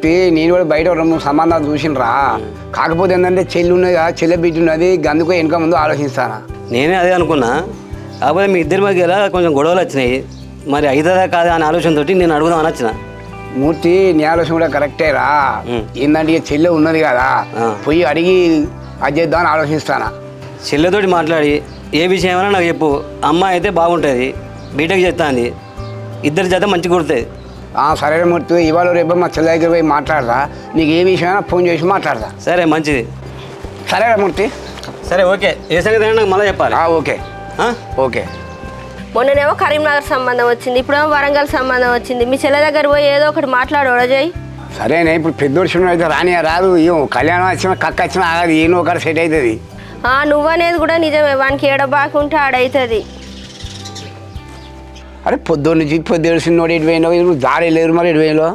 నేను కూడా బయట రెండు సంబంధాలు చూసినరా. కాకపోతే ఏంటంటే చెల్లి ఉన్నది కదా, చెల్లె బిడ్డ ఉన్నది, అందుకు వెనక ముందు ఆలోచిస్తానా. నేనే అదే అనుకున్నా. కాకపోతే మీ ఇద్దరి మధ్య కొంచెం గొడవలు వచ్చినాయి. మరి అవుతుందా కాదా అనే ఆలోచనతోటి నేను అడుగుదామని వచ్చిన. మూర్తి నీ ఆలోచన కూడా కరెక్టేరా. ఏంటంటే ఇక చెల్లె ఉన్నది కదా, పోయి అడిగి అది చేద్దామని ఆలోచిస్తానా. చెల్లెతోటి మాట్లాడి ఏ విషయం ఏమైనా నాకు చెప్పు. అమ్మాయి అయితే బాగుంటుంది, బీటెక్ చేస్తుంది, ఇద్దరి చేత మంచి కుడుతుంది. సరే మూర్తి, ఇవాళ రేపు మా చెల్లె దగ్గర పోయి మాట్లాడతా. నీకు ఏ విషయమైనా ఫోన్ చేసి మాట్లాడతా. సరే మంచిది. సరేరా మూర్తి. సరే ఓకే. ఏ సంగతి అయినా నాకు మళ్ళీ చెప్పాలి. Okay okay. మొన్ననేమో కరీంనగర్ సంబంధం వచ్చింది, ఇప్పుడేమో వరంగల్ సంబంధం వచ్చింది. మీ చెల్లె దగ్గర పోయి ఏదో ఒకటి మాట్లాడు అజయ్. సరేనే, ఇప్పుడు పెద్దోడు అయితే రాదు. ఏం కళ్యాణం వచ్చినా కక్క వచ్చినా ఆగదు, ఏనో ఒకటి సెట్ అవుతుంది. నువ్వనేది కూడా నిజమే, వానికి ఏడబాకుంటే ఆడవుతుంది. అరే పొద్దున్న నుంచి పొద్దుడు చిన్నోడు ఎటు పోయినావు, నువ్వు దారి లేరు మరి ఎటు పోయినావు.